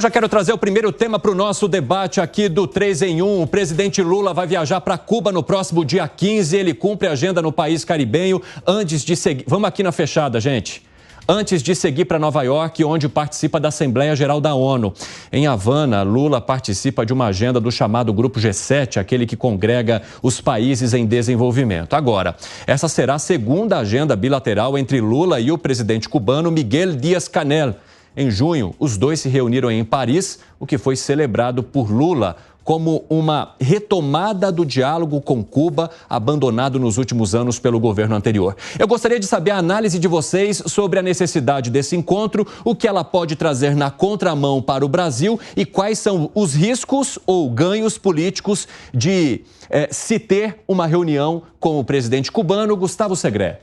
Já quero trazer o primeiro tema para o nosso debate aqui do 3 em 1. O presidente Lula vai viajar para Cuba no próximo dia 15. Ele cumpre a agenda no país caribenho antes de seguir... Vamos aqui na fechada, gente. Antes de seguir para Nova York, onde participa da Assembleia Geral da ONU. Em Havana, Lula participa de uma agenda do chamado Grupo G7, aquele que congrega os países em desenvolvimento. Agora, essa será a segunda agenda bilateral entre Lula e o presidente cubano Miguel Díaz-Canel. Em junho, os dois se reuniram em Paris, o que foi celebrado por Lula como uma retomada do diálogo com Cuba, abandonado nos últimos anos pelo governo anterior. Eu gostaria de saber a análise de vocês sobre a necessidade desse encontro, o que ela pode trazer na contramão para o Brasil e quais são os riscos ou ganhos políticos de se ter uma reunião com o presidente cubano, Gustavo Segré.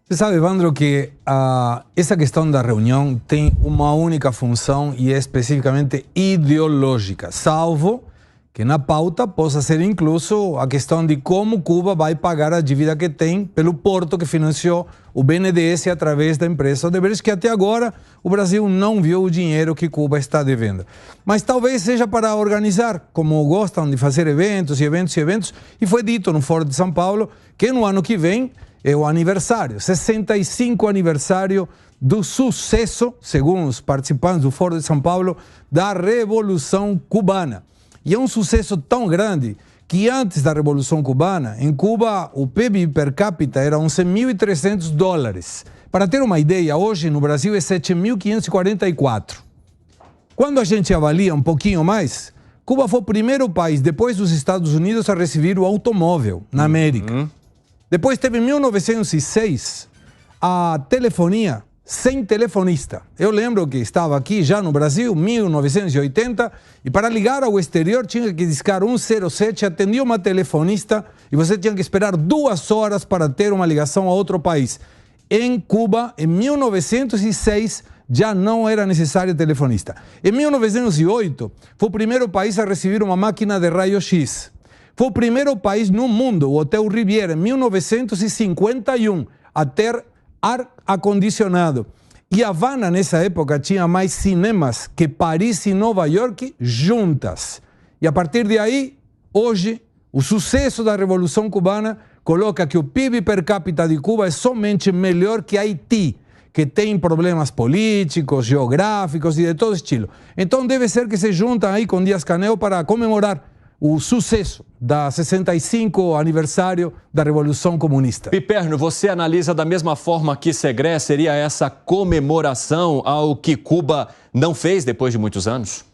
Você sabe, Evandro, que essa questão da reunião tem uma única função e é especificamente ideológica, salvo que na pauta possa ser incluso a questão de como Cuba vai pagar a dívida que tem pelo porto que financiou o BNDES através da empresa Odebrecht, que até agora o Brasil não viu o dinheiro que Cuba está devendo. Mas talvez seja para organizar, como gostam de fazer eventos, e foi dito no Foro de São Paulo que no ano que vem é o aniversário, 65 aniversário do sucesso, segundo os participantes do Foro de São Paulo, da Revolução Cubana. E é um sucesso tão grande que antes da Revolução Cubana, em Cuba, o PIB per capita era 11.300 dólares. Para ter uma ideia, hoje no Brasil é 7.544. Quando a gente avalia um pouquinho mais, Cuba foi o primeiro país, depois dos Estados Unidos, a receber o automóvel na América. Depois teve em 1906 a telefonia sem telefonista. Eu lembro que estava aqui já no Brasil, 1980, e para ligar ao exterior tinha que discar 107, atendia uma telefonista e você tinha que esperar 2 horas para ter uma ligação a outro país. Em Cuba, em 1906, já não era necessário telefonista. Em 1908, foi o primeiro país a receber uma máquina de raio-x. Foi o primeiro país no mundo, o Hotel Riviera, em 1951, a ter ar-acondicionado. E Havana, nessa época, tinha mais cinemas que Paris e Nova York juntas. E a partir de aí, hoje, o sucesso da Revolução Cubana coloca que o PIB per capita de Cuba é somente melhor que Haiti, que tem problemas políticos, geográficos e de todo estilo. Então deve ser que se juntam aí com Díaz-Canel para comemorar o sucesso da 65 aniversário da Revolução Comunista. Piperno, você analisa da mesma forma que Segré, seria essa comemoração ao que Cuba não fez depois de muitos anos?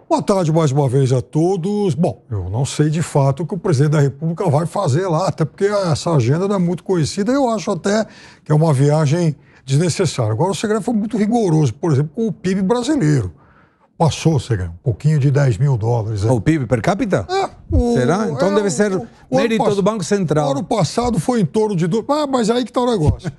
Boa tarde mais uma vez a todos. Bom, eu não sei de fato o que o presidente da República vai fazer lá, até porque essa agenda não é muito conhecida. Eu acho até que é uma viagem desnecessária. Agora o Segré foi muito rigoroso, por exemplo, com o PIB brasileiro. Passou, Segré, um pouquinho de 10 mil dólares. O PIB per capita? Será? Então deve ser mérito do Banco Central. O ano passado foi em torno de... mas aí que está o negócio.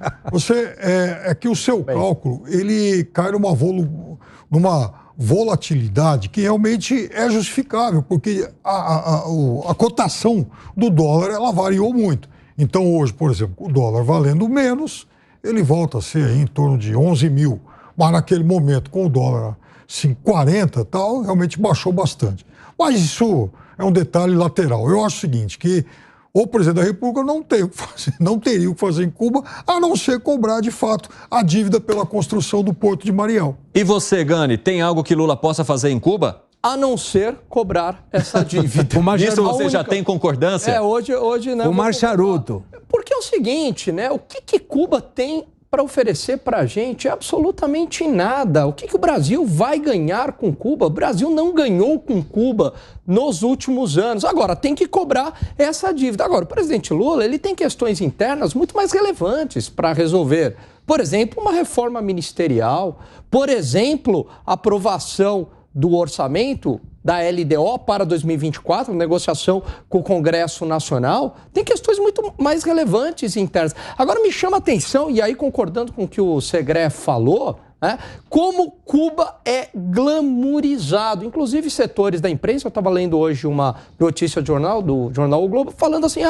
É que o seu cálculo, ele cai numa volatilidade que realmente é justificável, porque a cotação do dólar, ela variou muito. Então hoje, por exemplo, o dólar valendo menos, ele volta a ser aí em torno de 11 mil. Mas naquele momento, com o dólar 40 e tal, realmente baixou bastante. Mas isso é um detalhe lateral. Eu acho o seguinte, que o presidente da República não teria o que fazer em Cuba, a não ser cobrar, de fato, a dívida pela construção do Porto de Mariel. E você, Gani, tem algo que Lula possa fazer em Cuba? A não ser cobrar essa dívida. Isso você já tem concordância? Hoje né? Fumar charuto. Porque é o seguinte, né? O que Cuba tem para oferecer para a gente? Absolutamente nada. O que o Brasil vai ganhar com Cuba? O Brasil não ganhou com Cuba nos últimos anos. Agora, tem que cobrar essa dívida. Agora, o presidente Lula, ele tem questões internas muito mais relevantes para resolver. Por exemplo, uma reforma ministerial. Por exemplo, a aprovação do orçamento da LDO para 2024, negociação com o Congresso Nacional, tem questões muito mais relevantes internas. Agora me chama a atenção, e aí concordando com o que o Segré falou, né, como Cuba é glamourizado. Inclusive setores da imprensa, eu estava lendo hoje uma notícia do jornal O Globo, falando assim,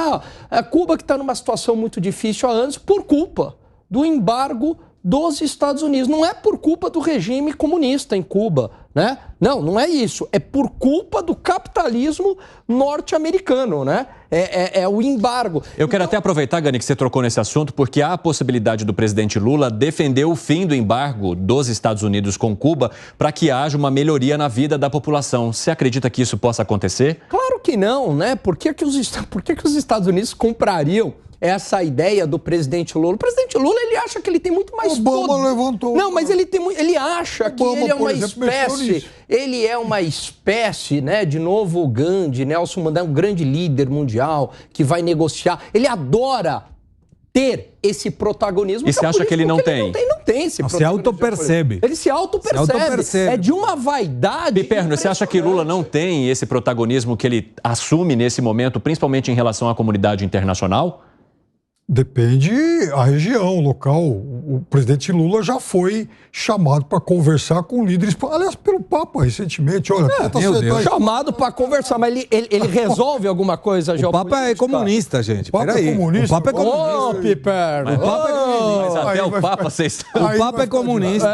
Cuba que está numa situação muito difícil há anos por culpa do embargo dos Estados Unidos. Não é por culpa do regime comunista em Cuba, né? Não é isso. É por culpa do capitalismo norte-americano, né? É o embargo. Eu quero até aproveitar, Gani, que você trocou nesse assunto, porque há a possibilidade do presidente Lula defender o fim do embargo dos Estados Unidos com Cuba para que haja uma melhoria na vida da população. Você acredita que isso possa acontecer? Claro que não, né? Por que os Estados Unidos comprariam essa ideia do presidente Lula? O presidente Lula, ele acha que ele tem muito mais Obama levantou. Não, mas ele acha que Obama, ele é uma por exemplo, mexeu espécie, nisso. ele é uma espécie, né, de novo Gandhi, Nelson Mandela, um grande líder mundial que vai negociar. Ele adora ter esse protagonismo. E você acha que ele não tem? Não tem esse Se autopercebe. Ele se autopercebe. É de uma vaidade. Piperno, você acha que Lula não tem esse protagonismo que ele assume nesse momento, principalmente em relação à comunidade internacional? Depende a região, o local. O presidente Lula já foi chamado para conversar com líderes, aliás, pelo Papa recentemente. Olha, meu Deus. Chamado para conversar, mas ele resolve alguma coisa O geopolítica? Papa é comunista, gente. O Papa Peraí. é comunista. O Papa é comunista. Ô, Piperno! O Papa é comunista. Mas até aí o vai Papa, ficar- vocês... O Aí Papa vai é comunista.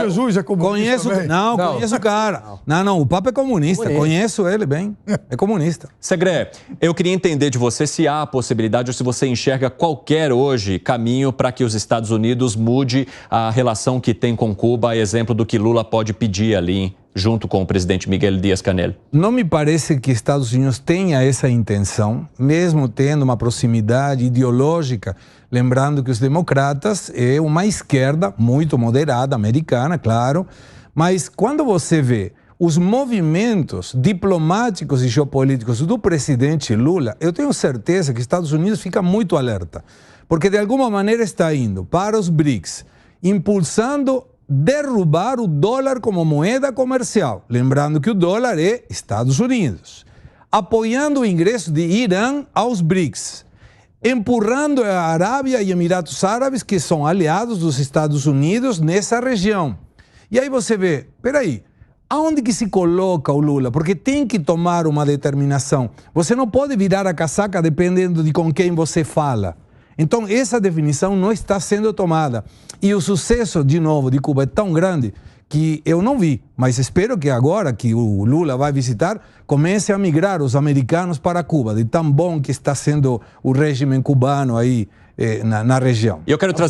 Jesus é comunista Conheço. também. Não, conheço o cara. Não, o Papa é comunista. Conheço ele bem. É comunista. Segré, eu queria entender de você se há a possibilidade ou se você enxerga qualquer hoje caminho para que os Estados Unidos mude a relação que tem com Cuba, a exemplo do que Lula pode pedir ali junto com o presidente Miguel Díaz-Canel. Não me parece que Estados Unidos tenha essa intenção, mesmo tendo uma proximidade ideológica. Lembrando que os democratas é uma esquerda muito moderada, americana, claro. Mas quando você vê os movimentos diplomáticos e geopolíticos do presidente Lula, eu tenho certeza que Estados Unidos fica muito alerta. Porque de alguma maneira está indo para os BRICS, impulsando derrubar o dólar como moeda comercial. Lembrando que o dólar é Estados Unidos. Apoiando o ingresso de Irã aos BRICS. Empurrando a Arábia e Emirados Árabes, que são aliados dos Estados Unidos nessa região. E aí você vê, peraí, aonde que se coloca o Lula? Porque tem que tomar uma determinação. Você não pode virar a casaca dependendo de com quem você fala. Então, essa definição não está sendo tomada. E o sucesso, de novo, de Cuba é tão grande que eu não vi. Mas espero que agora que o Lula vai visitar, comece a migrar os americanos para Cuba, de tão bom que está sendo o regime cubano aí na região. E eu quero trazer